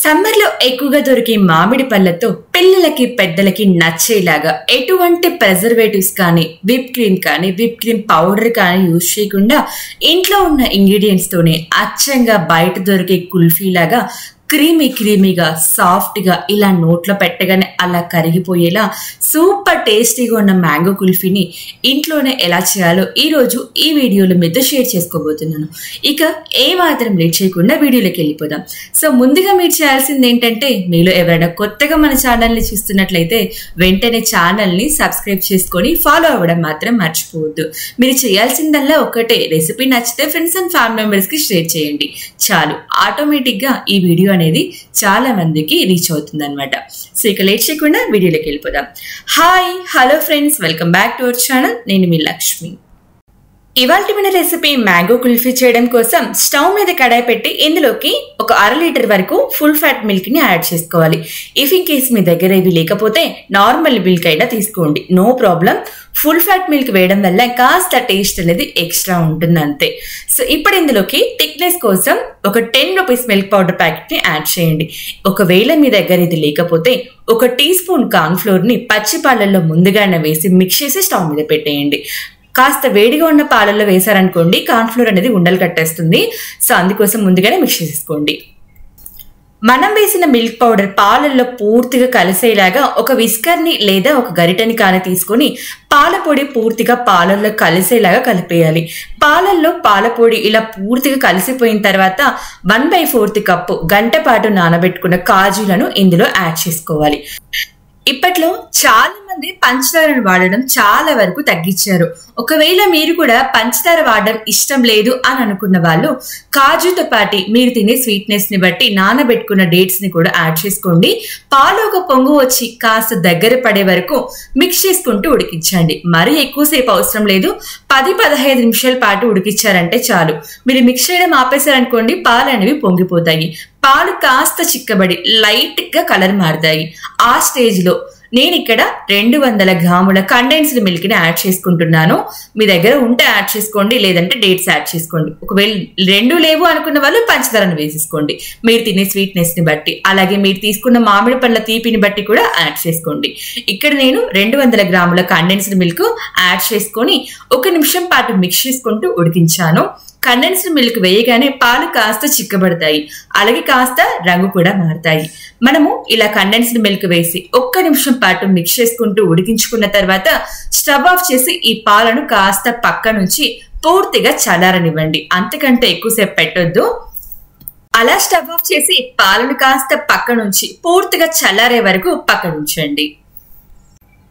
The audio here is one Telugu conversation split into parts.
సమ్మర్‌లో ఎక్కువగా దొరికే మామిడి పళ్ళతో పిల్లలకి, పెద్దలకి నచ్చేలాగా ఎటువంటి ప్రిజర్వేటివ్స్ కానీ, విప్ క్రీమ్ పౌడర్ కానీ యూజ్ చేయకుండా ఇంట్లో ఉన్న ఇంగ్రీడియెంట్స్ తోనే అచ్చంగా బయట దొరికే కుల్ఫీలాగా క్రీమీగా, సాఫ్ట్‌గా ఇలా నోట్లో పెట్టగానే అలా కరిగిపోయేలా సూపర్ టేస్టీగా ఉన్న మ్యాంగో కుల్ఫీని ఇంట్లోనే ఎలా చేయాలో ఈరోజు ఈ వీడియోలో మీతో షేర్ చేసుకోబోతున్నాను. ఇక ఏమాత్రం లేట్ చేయకుండా వీడియోలోకి వెళ్ళిపోదాం. సో ముందుగా మీరు చేయాల్సింది ఏంటంటే, మీలో ఎవరైనా కొత్తగా మన ఛానల్ని చూస్తున్నట్లయితే వెంటనే ఛానల్ని సబ్స్క్రైబ్ చేసుకొని ఫాలో అవ్వడం మాత్రం మర్చిపోవద్దు. మీరు చేయాల్సిందల్లా ఒకటే, రెసిపీ నచ్చితే ఫ్రెండ్స్ అండ్ ఫ్యామిలీ మెంబర్స్కి షేర్ చేయండి చాలు. ఆటోమేటిక్గా ఈ వీడియో అనేది చాలా మందికి రీచ్ అవుతుంది అనమాట. సో ఇక లేట్ చేయకుండా వీడియోలోకి వెళ్ళిపోదాం. Hi hello friends, welcome back to our channel. నేను మీ లక్ష్మి. ఇవాల్టి మన రెసిపీ మ్యాంగో కుల్ఫీ చేయడం కోసం స్టవ్ మీద కడాయి పెట్టి ఇందులోకి ఒక 1/2 లీటర్ వరకు ఫుల్ ఫ్యాట్ మిల్క్ ని యాడ్ చేసుకోవాలి. ఇఫ్ ఇన్ కేస్ మీ దగ్గర ఇవి లేకపోతే నార్మల్ మిల్క్ అయినా తీసుకోండి, no problem. Full fat milk వేయడం వల్ల కాస్త టేస్ట్ అనేది ఎక్స్ట్రా ఉంటుంది అంతే. సో ఇప్పుడు ఇందులోకి థిక్నెస్ కోసం ఒక 10 రూపీస్ మిల్క్ పౌడర్ ప్యాకెట్ ని యాడ్ చేయండి. ఒకవేళ మీ దగ్గర ఇది లేకపోతే 1 టీ స్పూన్ కార్న్ ఫ్లోర్ ని పచ్చి పాలల్లో ముందుగానే వేసి మిక్స్ చేసి స్టవ్ మీద పెట్టేయండి. కాస్త వేడిగా ఉన్న పాలల్లో వేసారనుకోండి కార్న్ ఫ్లోర్ అనేది ఉండలు కట్టేస్తుంది. సో అందుకోసం ముందుగానే మిక్స్ చేసేసుకోండి. మనం వేసిన మిల్క్ పౌడర్ పాలల్లో పూర్తిగా కలిసేలాగా ఒక విస్కర్ని లేదా ఒక గరిటెని కానీ తీసుకొని పాల పొడి పూర్తిగా పాలల్లో కలిసేలాగా కలిపేయాలి. పాలల్లో పాల పొడి ఇలా పూర్తిగా కలిసిపోయిన తర్వాత 1/4 కప్పు గంట పాటు నానబెట్టుకున్న కాజులను ఇందులో యాడ్ చేసుకోవాలి. ఇప్పట్లో చాలా మంది పంచదారను వాడడం చాలా వరకు తగ్గించారు. ఒకవేళ మీరు కూడా పంచదార వాడడం ఇష్టం లేదు అని అనుకున్న వాళ్ళు కాజుతో పాటు మీరు తినే స్వీట్నెస్ ని బట్టి నానబెట్టుకున్న డేట్స్ ని కూడా యాడ్ చేసుకోండి. పాలు ఒక పొంగు వచ్చి కాస్త దగ్గర పడే వరకు మిక్స్ చేసుకుంటూ ఉడికించండి. మరీ ఎక్కువసేపు అవసరం లేదు, 10-15 నిమిషాల పాటు ఉడికించారంటే చాలు. మీరు మిక్స్ చేయడం ఆపేశారనుకోండి పాలు అనేవి పొంగిపోతాయి. పాలు కాస్త చిక్కబడి లైట్ గా కలర్ మారుతాయి. ఆ స్టేజ్ లో నేను ఇక్కడ 200 గ్రాముల కండెన్స్డ్ మిల్క్ ని యాడ్ చేసుకుంటున్నాను. మీ దగ్గర ఉంటే యాడ్ చేసుకోండి, లేదంటే డేట్స్ యాడ్ చేసుకోండి. ఒకవేళ 2 లేవు అనుకున్న వాళ్ళు పంచదారను వేసేసుకోండి, మీరు తినే స్వీట్నెస్ ని బట్టి. అలాగే మీరు తీసుకున్న మామిడి పళ్ళ తీపిని బట్టి కూడా యాడ్ చేసుకోండి. ఇక్కడ నేను 200 గ్రాముల కండెన్స్డ్ మిల్క్ యాడ్ చేసుకొని 1 నిమిషం పాటు మిక్స్ చేసుకుంటూ ఉడికించాను. కండెన్స్డ్ మిల్క్ వేయగానే పాలు కాస్త చిక్కబడతాయి, అలాగే కాస్త రంగు కూడా మారుతాయి. మనము ఇలా కండెన్స్డ్ మిల్క్ వేసి 1 నిమిషం పాటు మిక్స్ చేసుకుంటూ ఉడికించుకున్న తర్వాత స్టవ్ ఆఫ్ చేసి ఈ పాలను కాస్త పక్క నుంచి పూర్తిగా చల్లారనివ్వండి. అంతకంటే ఎక్కువసేపు పెట్టొద్దు. అలా స్టవ్ ఆఫ్ చేసి పాలను కాస్త పక్క నుంచి పూర్తిగా చల్లారే వరకు పక్కన ఉంచండి.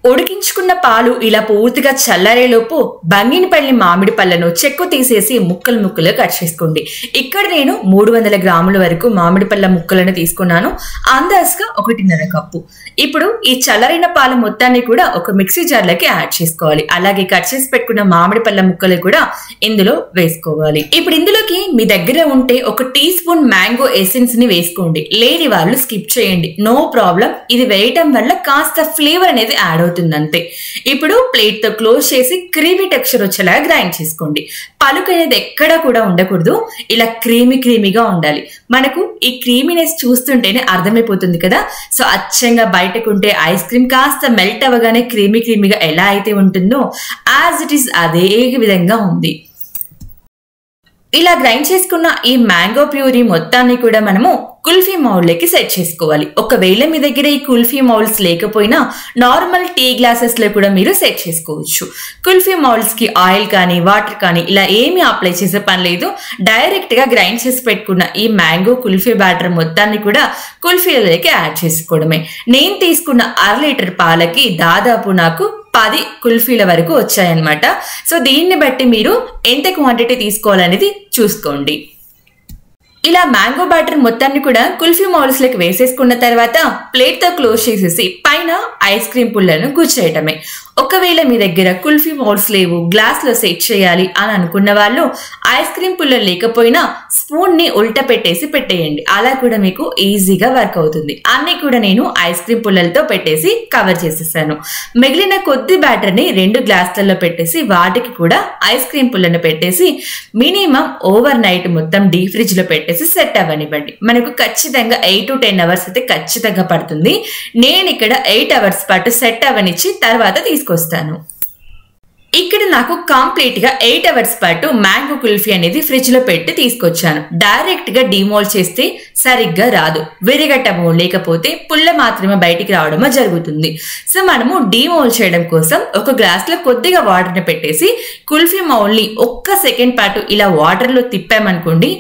ఉడికించుకున్న పాలు ఇలా పూర్తిగా చల్లారేలోపు బంగినపల్లి మామిడి పళ్ళను చెక్కు తీసేసి ముక్కలుగా కట్ చేసుకోండి. ఇక్కడ నేను 300 గ్రాముల వరకు మామిడి పళ్ళ ముక్కలను తీసుకున్నాను, అందాజుగా 1.5 కప్పు. ఇప్పుడు ఈ చల్లారిన పాల మొత్తాన్ని కూడా ఒక మిక్సీ జార్లోకి యాడ్ చేసుకోవాలి. అలాగే కట్ చేసి పెట్టుకున్న మామిడి పళ్ళ ముక్కలు కూడా ఇందులో వేసుకోవాలి. ఇప్పుడు ఇందులోకి మీ దగ్గర ఉంటే 1 టీ స్పూన్ మ్యాంగో ఎసెన్స్ ని వేసుకోండి, లేని వాళ్ళు స్కిప్ చేయండి, నో ప్రాబ్లం. ఇది వేయటం వల్ల కాస్త ఫ్లేవర్ అనేది యాడ్ అవుతుంది అంతే. ఇప్పుడు ప్లేట్ తో క్లోజ్ చేసి క్రీమీ టెక్స్చర్ వచ్చేలాగా గ్రైండ్ చేసుకోండి. పలుకు అనేది ఎక్కడా కూడా ఉండకూడదు, ఇలా క్రీమీగా ఉండాలి. మనకు ఈ క్రీమీనెస్ చూస్తుంటేనే అర్థమైపోతుంది కదా. సో అచ్చంగా బయటకుంటే ఐస్ క్రీమ్ కాస్త మెల్ట్ అవ్వగానే క్రీమీగా ఎలా అయితే ఉంటుందో యాజ్ ఇట్ ఈస్ అదే విధంగా ఉంది. ఇలా గ్రైండ్ చేసుకున్న ఈ మ్యాంగో ప్యూరీ మొత్తాన్ని కూడా మనము కుల్ఫీ మౌల్డ్లోకి సెట్ చేసుకోవాలి. ఒకవేళ మీ దగ్గర ఈ కుల్ఫీ మౌల్డ్స్ లేకపోయినా నార్మల్ టీ గ్లాసెస్ లో కూడా మీరు సెట్ చేసుకోవచ్చు. కుల్ఫీ మౌల్డ్స్ కి ఆయిల్ కానీ వాటర్ కానీ ఇలా ఏమీ అప్లై చేసే పని లేదు. డైరెక్ట్ గా గ్రైండ్ చేసి పెట్టుకున్న ఈ మ్యాంగో కుల్ఫీ బ్యాటర్ మొత్తాన్ని కూడా కుల్ఫీలలోకి యాడ్ చేసుకోవడమే. నేను తీసుకున్న 1/2 లీటర్ పాలకి దాదాపు నాకు 10 కుల్ఫీల వరకు వచ్చాయన్నమాట. సో దీన్ని బట్టి మీరు ఎంత క్వాంటిటీ తీసుకోవాలనేది చూసుకోండి. ఇలా మ్యాంగో బ్యాటర్ మొత్తాన్ని కూడా కుల్ఫీ మౌల్డ్స్ లోకి వేసేసుకున్న తర్వాత ప్లేట్ తో క్లోజ్ చేసేసి పైన ఐస్ క్రీమ్ పుల్లను గుచ్చేయటమే. ఒకవేళ మీ దగ్గర కుల్ఫీ మౌల్డ్స్ లేవు, గ్లాస్ లో సెట్ చేయాలి అని అనుకున్న వాళ్ళు ఐస్ క్రీమ్ పుల్లలు లేకపోయినా స్పూన్ ని ఉల్టా పెట్టేసి పెట్టేయండి. అలా కూడా మీకు ఈజీగా వర్క్ అవుతుంది. అన్ని కూడా నేను ఐస్ క్రీమ్ పుల్లలతో పెట్టేసి కవర్ చేసేసాను. మిగిలిన కొద్ది బ్యాటర్ ని 2 గ్లాసులలో పెట్టేసి వాటికి కూడా ఐస్ క్రీమ్ పుల్లను పెట్టేసి మినిమం ఓవర్ నైట్ మొత్తం డీప్ ఫ్రిడ్జ్ లో పెట్టేసి సెట్ అవ్వనివ్వండి. మనకు ఖచ్చితంగా 8 to 10 అవర్స్ అయితే ఖచ్చితంగా పడుతుంది. నేను ఇక్కడ 8 అవర్స్ పాటు సెట్ అవ్వనిచ్చి తర్వాత తీసుకొస్తాను. ఇక్కడ నాకు కంప్లీట్ గా 8 అవర్స్ పాటు మ్యాంగో కుల్ఫీ అనేది ఫ్రిడ్జ్ లో పెట్టి తీసుకొచ్చాను. డైరెక్ట్ గా డిమోల్డ్ చేస్తే సరిగ్గా రాదు, విరిగట్టము లేకపోతే పుల్ల మాత్రమే బయటికి రావడమో జరుగుతుంది. సో మనము డిమోల్డ్ చేయడం కోసం ఒక గ్లాస్ లో కొద్దిగా వాటర్ ని పెట్టేసి కుల్ఫీ మౌల్డ్ ని ఒక్క సెకండ్ పాటు ఇలా వాటర్ లో తిప్పామనుకోండి,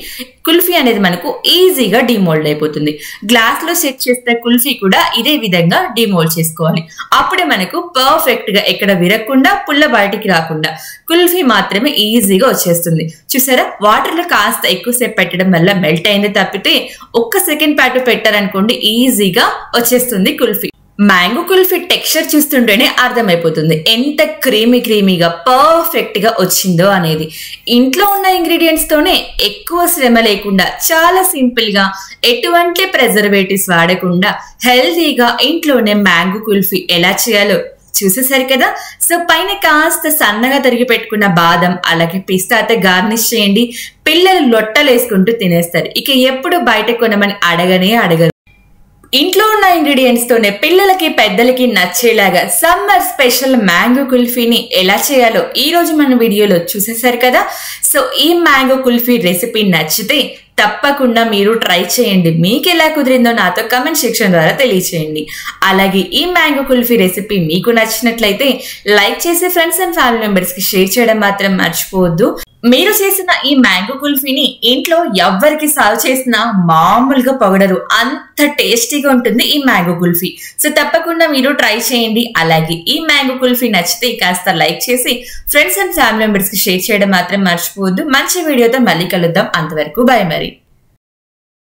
కుల్ఫీ అనేది మనకు ఈజీగా డిమోల్డ్ అయిపోతుంది. గ్లాస్ లో సెట్ చేసిన కుల్ఫీ కూడా ఇదే విధంగా డిమోల్డ్ చేసుకోవాలి. అప్పుడే మనకు పర్ఫెక్ట్ గా ఎక్కడ విరగకుండా పుల్ల బయటికి రాకుండా కుల్ఫీ మాత్రమే ఈజీగా వచ్చేస్తుంది. చూసారా, వాటర్ లో కాస్త ఎక్కువసేపు పెట్టడం వల్ల మెల్ట్ అయింది తప్పితే ఒక్క సెకండ్ పాటు పెట్టారనుకోండి ఈజీగా వచ్చేస్తుంది కుల్ఫీ. మ్యాంగో కుల్ఫీ టెక్స్చర్ చూస్తుంటేనే అర్థమైపోతుంది ఎంత క్రీమీగా పర్ఫెక్ట్ గా వచ్చిందో అనేది. ఇంట్లో ఉన్న ఇంగ్రీడియంట్స్ తోనే ఎక్కువ శ్రమ లేకుండా చాలా సింపుల్ గా ఎటువంటి ప్రిజర్వేటివ్స్ వాడకుండా హెల్తీగా ఇంట్లోనే మ్యాంగో కుల్ఫీ ఎలా చేయాలో చూసేసరి కదా. సో పైన కాస్త సన్నగా తరిగి పెట్టుకున్న బాదం అలాగే పిస్తాతో గార్నిష్ చేయండి. పిల్లలు లొట్టలేసుకుంటూ తినేస్తారు. ఇక ఎప్పుడు బయట కొనమని అడగరు. ఇంట్లో ఉన్న ఇంగ్రీడియంట్స్ తోనే పిల్లలకి పెద్దలకి నచ్చేలాగా సమ్మర్ స్పెషల్ మ్యాంగో కుల్ఫీని ఎలా చేయాలో ఈ రోజు మన వీడియోలో చూసేసారు కదా. సో ఈ మ్యాంగో కుల్ఫీ రెసిపీ నచ్చితే తప్పకుండా మీరు ట్రై చేయండి. మీకు ఎలా కుదిరిందో నాతో కమెంట్ సెక్షన్ ద్వారా తెలియచేయండి. అలాగే ఈ మ్యాంగో కుల్ఫీ రెసిపీ మీకు నచ్చినట్లయితే లైక్ చేసి ఫ్రెండ్స్ అండ్ ఫ్యామిలీ మెంబర్స్ కి షేర్ చేయడం మాత్రం మర్చిపోవద్దు. మీరు చేసిన ఈ మ్యాంగో కుల్ఫీని ఇంట్లో ఎవ్వరికి సర్వ్ చేసినా మామూలుగా పొగడరు, అంత టేస్టీగా ఉంటుంది ఈ మ్యాంగో కుల్ఫీ. సో తప్పకుండా మీరు ట్రై చేయండి. అలాగే ఈ మ్యాంగో కుల్ఫీ నచ్చితే కాస్త లైక్ చేసి ఫ్రెండ్స్ అండ్ ఫ్యామిలీ మెంబర్స్ కి షేర్ చేయడం మాత్రం మర్చిపోవద్దు. మంచి వీడియోతో మళ్ళీ కలుద్దాం. అంతవరకు బై మరి.